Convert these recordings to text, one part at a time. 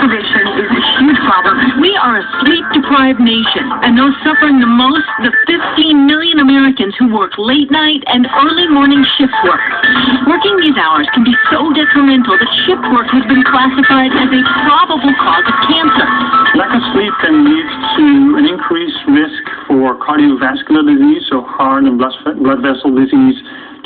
deprivation is a huge problem. We are a sleep-deprived nation, and those suffering the most, the 15 million Americans who work late night and early morning shift work. Working these hours can be so detrimental that shift work has been classified as a probable cause of cancer. Lack of sleep can lead to an increased risk for cardiovascular disease, so heart and blood vessel disease,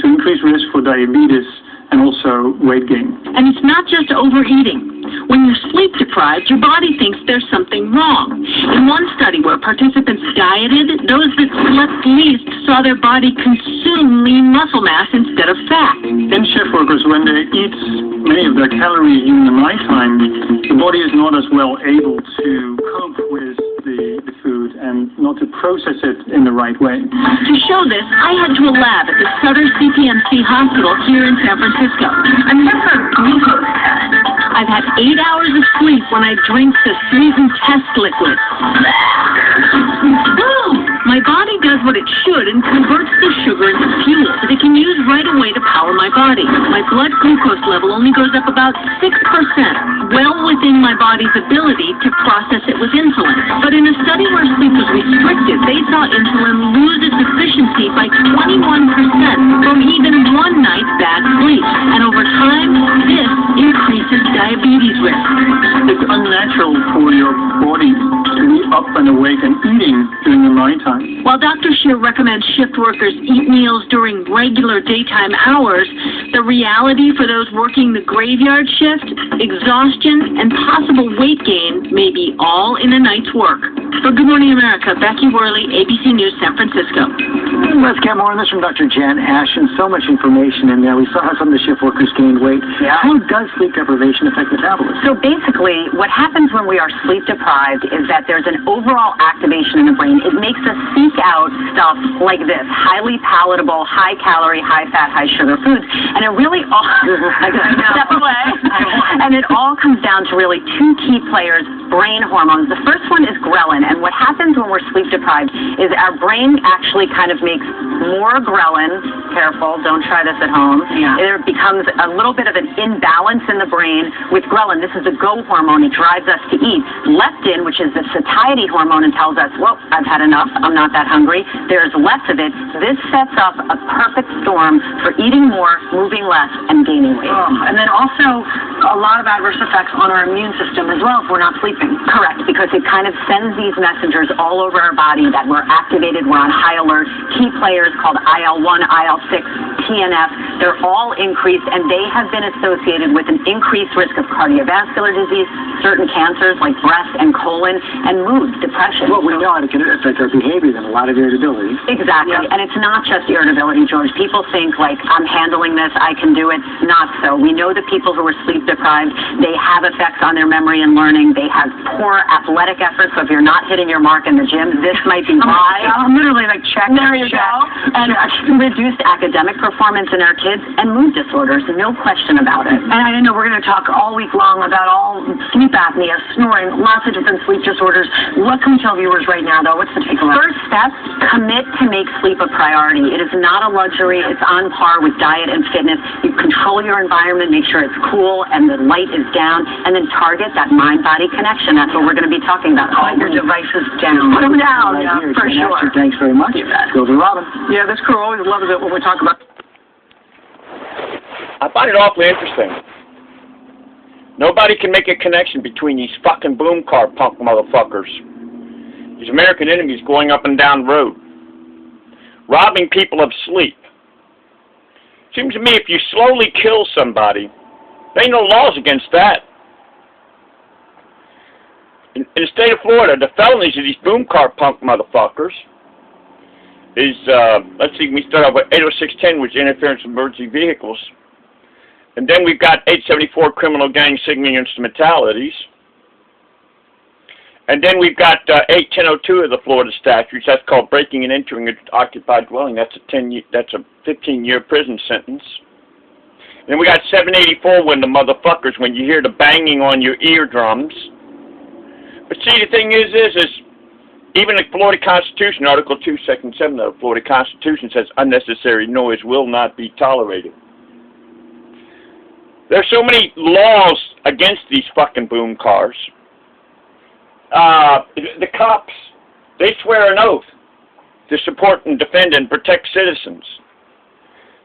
to increased risk for diabetes, and also weight gain. And it's not just overeating. When you're sleep deprived, your body thinks there's something wrong. In one study where participants dieted, those that slept least saw their body consume lean muscle mass instead of fat. In shift workers, when they eat many of their calories during the nighttime, the body is not as well able to cope with the food and not to process it in the right way. To show this, I head to a lab at the Sutter CPMC Hospital here in San Francisco. I'm here for a glucose test. I've had 8 hours of sleep when I drink the sweetened test liquid. My body does what it should and converts the sugar into fuel that it can use right away to power my body. My blood glucose level only goes up about 6%, well within my body's ability to process it with insulin. But in a study where sleep was restricted, they saw insulin lose its efficiency by 21% from even one night's bad sleep. And over time, this increases diabetes risk. It's unnatural for your body to be up and awake and eating during the nighttime. While Dr. Scheer recommends shift workers eat meals during regular daytime hours, the reality for those working the graveyard shift, exhaustion, and possible weight gain may be all in a night's work. For Good Morning America, Becky Worley, ABC News, San Francisco. Let's get more on this from Dr. Jen Ashton. So much information in there. We saw how some of the shift workers gained weight. Yeah. How does sleep deprivation affect metabolism? So basically, what happens when we are sleep deprived is that there's an overall activation in the brain. It makes us seek out stuff like this, highly palatable, high calorie, high fat, high sugar foods. And it really all, step away. And it all comes down to really two key players, brain hormones. The first one is ghrelin. And what happens when we're sleep deprived is our brain actually kind of makes more ghrelin. Careful, don't try this at home. Yeah. There becomes a little bit of an imbalance in the brain with ghrelin. This is the go hormone. It drives us to eat. Leptin, which is the satiety hormone, and tells us, well, I've had enough. I'm not that hungry. There's less of it. This sets up a perfect storm for eating more, moving less, and gaining weight. And then also a lot of adverse effects on our immune system as well if we're not sleeping. Correct, because it kind of sends these messengers all over our body that we're activated, we're on high alert. Key players called IL-1, IL-6, TNF, they're all increased, and they have been associated with an increased risk of cardiovascular disease, certain cancers like breast and colon, and mood, depression. Well, we know it can affect our behavior and a lot of irritability. Exactly, Yeah. and it's not just irritability, George. People think, like, I'm handling this, I can do it. Not so. We know that people who are sleep deprived, they have effects on their memory and learning. They have poor athletic effort, so if you're not hitting your mark in the gym, this might be why. I'm literally like, check. There you go. And reduced academic performance in our kids and mood disorders, no question about it. And I know we're going to talk all week long about all sleep apnea, snoring, lots of different sleep disorders. What can we tell viewers right now, though? What's the takeaway? First step, commit to make sleep a priority. It is not a luxury. It's on par with diet and fitness. You control your environment, make sure it's cool and the light is down, and then target that mind-body connection. That's what we're going to be talking about. Put your devices down. Put them down, Right yeah, here, for Jen sure. Ashton, thanks very much. You bet. Go to Robin. Yeah, this crew always loves it when we talk about. I find it awfully interesting. Nobody can make a connection between these fucking boom car punk motherfuckers. These American enemies going up and down the road. Robbing people of sleep. Seems to me if you slowly kill somebody, there ain't no laws against that. In the state of Florida, the felonies of these boom car punk motherfuckers is, let's see, we start off with 80610, which is interference with emergency vehicles. And then we've got 874 criminal gang signaling instrumentalities. And then we've got 81002 of the Florida statutes. That's called breaking and entering an occupied dwelling. That's a 15-year prison sentence. And then we got 784 when the motherfuckers, when you hear the banging on your eardrums. But see, the thing is even the Florida Constitution, Article 2, Section 7 of the Florida Constitution says unnecessary noise will not be tolerated. There's so many laws against these fucking boom cars. The cops, they swear an oath to support and defend and protect citizens.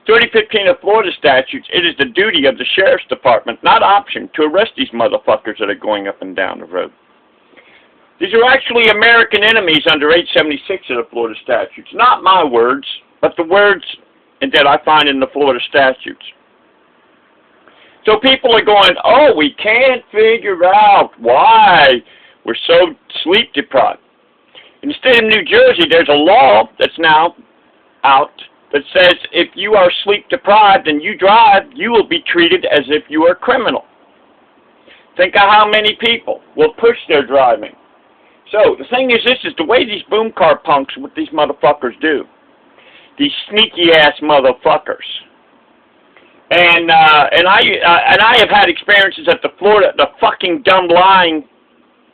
3015 of Florida statutes, it is the duty of the sheriff's department, not option, to arrest these motherfuckers that are going up and down the road. These are actually American enemies under 876 of the Florida statutes. Not my words, but the words that I find in the Florida statutes. So people are going, oh, we can't figure out why we're so sleep deprived. In the state of New Jersey, there's a law that's now out that says if you are sleep deprived and you drive, you will be treated as if you are a criminal. Think of how many people will push their driving. So the thing is, this is the way these boom car punks, what these motherfuckers do. These sneaky ass motherfuckers. And I have had experiences at the fucking dumb lying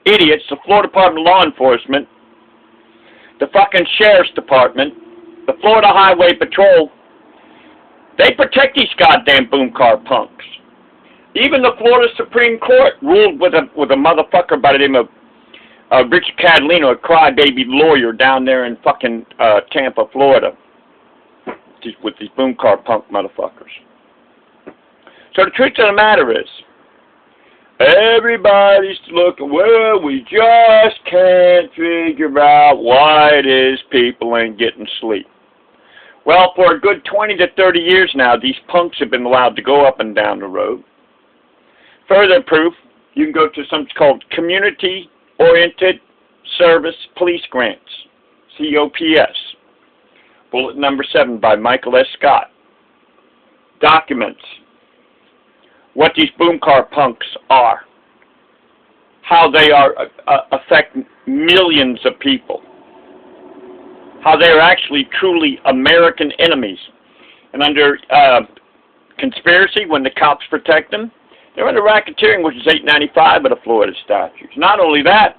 idiots, the Florida Department of Law Enforcement, the fucking Sheriff's Department, the Florida Highway Patrol. They protect these goddamn boom car punks. Even the Florida Supreme Court ruled with a motherfucker by the name of Richard Catalino, a crybaby lawyer down there in fucking Tampa, Florida, with these boom car punk motherfuckers. So the truth of the matter is, everybody's looking, well, we just can't figure out why it is people ain't getting sleep. Well, for a good 20 to 30 years now, these punks have been allowed to go up and down the road. Further proof, you can go to something called Community-Oriented Service Police Grants, COPS. Bullet number 7 by Michael S. Scott. Documents what these boom car punks are, how they are affect millions of people, how they are actually truly American enemies. And under conspiracy, when the cops protect them, they're under racketeering, which is 895 of the Florida statutes. Not only that,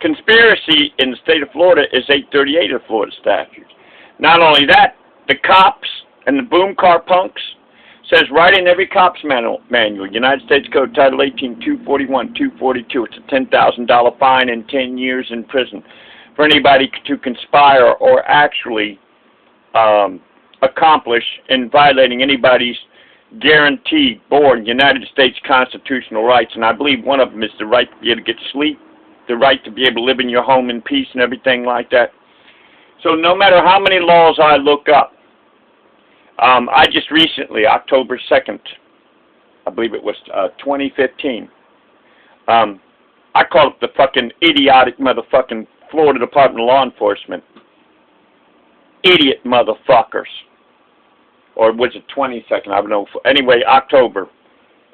conspiracy in the state of Florida is 838 of the Florida statutes. Not only that, the cops and the boom car punks says right in every cop's manual, United States Code, Title 18, 241, 242, it's a $10,000 fine and 10 years in prison for anybody to conspire or actually accomplish in violating anybody's guaranteed born United States constitutional rights. And I believe one of them is the right to be able to get sleep, the right to be able to live in your home in peace and everything like that. So no matter how many laws I look up, I just recently, October 2nd, I believe it was 2015, I called up the fucking idiotic motherfucking Florida Department of Law Enforcement. Idiot motherfuckers. Or was it 22nd? I don't know. Anyway, October.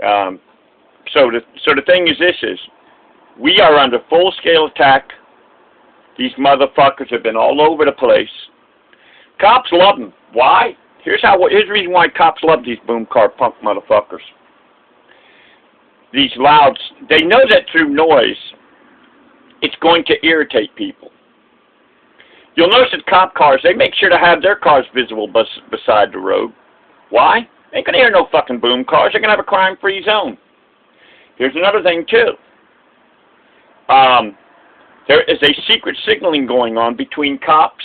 So the thing is this is, we are under full-scale attack. These motherfuckers have been all over the place. Cops love them. Why? Here's the reason why cops love these boom car punk motherfuckers. These louds, they know that through noise, it's going to irritate people. You'll notice that cop cars, they make sure to have their cars visible beside the road. Why? They ain't going to hear no fucking boom cars. They're going to have a crime-free zone. Here's another thing, too. There is a secret signaling going on between cops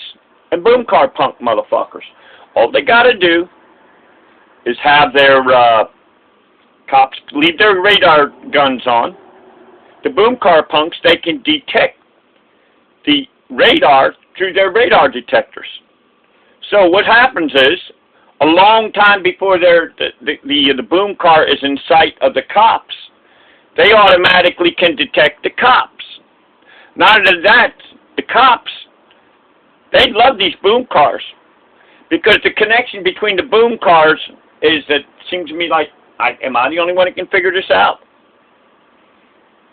and boom car punk motherfuckers. All they got to do is have their cops leave their radar guns on. The boom car punks, they can detect the radar through their radar detectors. So what happens is, a long time before the boom car is in sight of the cops, they automatically can detect the cops. Not only that, the cops, they love these boom cars because the connection between the boom cars is that seems to me like, am I the only one that can figure this out?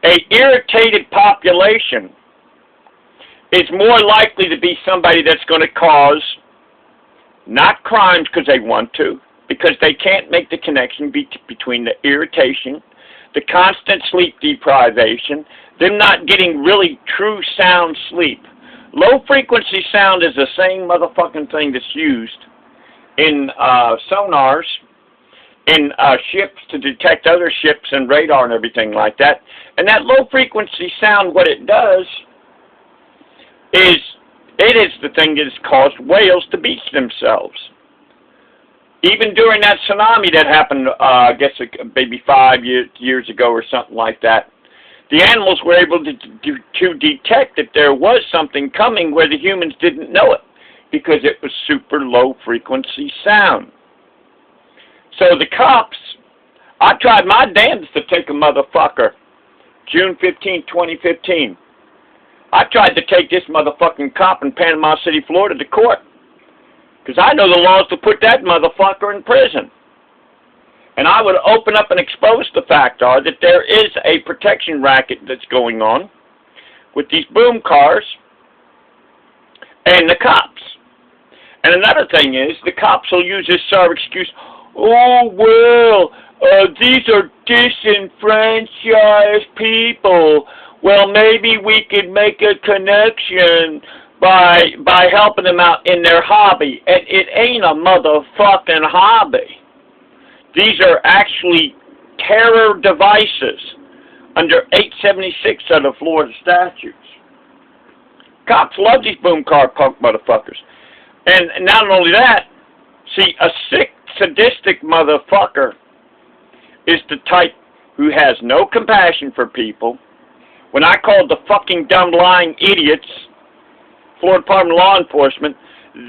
An irritated population is more likely to be somebody that's going to cause not crimes because they want to, because they can't make the connection between the irritation, the constant sleep deprivation, them not getting really true sound sleep. Low frequency sound is the same motherfucking thing that's used in sonars in ships to detect other ships and radar and everything like that. And that low-frequency sound, what it does is, it is the thing that has caused whales to beach themselves. Even during that tsunami that happened, I guess maybe 5 years ago or something like that, the animals were able to detect that there was something coming where the humans didn't know it, because it was super low-frequency sound. So the cops, I tried my damnedest to take a motherfucker, June 15, 2015. I tried to take this motherfucking cop in Panama City, Florida to court, because I know the laws to put that motherfucker in prison. And I would open up and expose the fact that there is a protection racket that's going on with these boom cars and the cops. And another thing is, the cops will use this excuse, oh, well, these are disenfranchised people. Well, maybe we could make a connection by helping them out in their hobby. And it ain't a motherfucking hobby. These are actually terror devices under 876 of the Florida statutes. Cops love these boom car punk motherfuckers. And not only that, see, a sick, sadistic motherfucker is the type who has no compassion for people. When I called the fucking dumb lying idiots, Florida Department of Law Enforcement,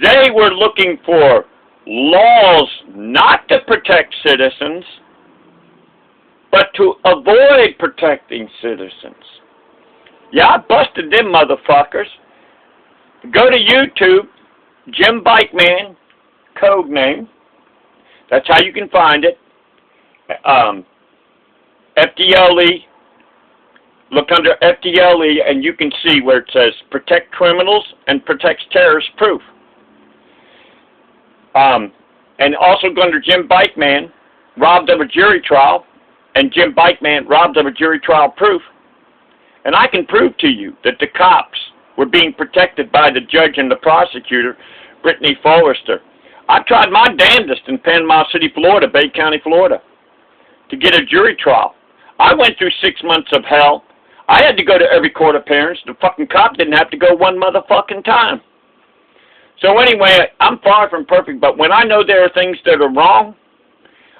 they were looking for laws not to protect citizens, but to avoid protecting citizens. Yeah, I busted them motherfuckers. Go to YouTube, Jimbikeman, code name. That's how you can find it. FDLE. Look under FDLE and you can see where it says protect criminals and protects terrorists proof. And also go under Jimbikeman, robbed of a jury trial, and Jimbikeman, robbed of a jury trial proof. And I can prove to you that the cops were being protected by the judge and the prosecutor, Brittany Forrester. I tried my damnedest in Panama City, Florida, Bay County, Florida, to get a jury trial. I went through 6 months of hell. I had to go to every court appearance. The fucking cop didn't have to go one motherfucking time. So anyway, I'm far from perfect, but when I know there are things that are wrong,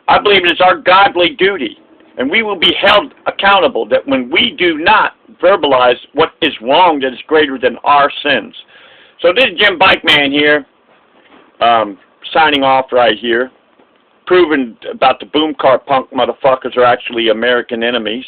I believe it is our godly duty, and we will be held accountable that when we do not verbalize what is wrong that is greater than our sins. So this is Jimbikeman here, signing off right here, proving about the boom car punk motherfuckers are actually American enemies.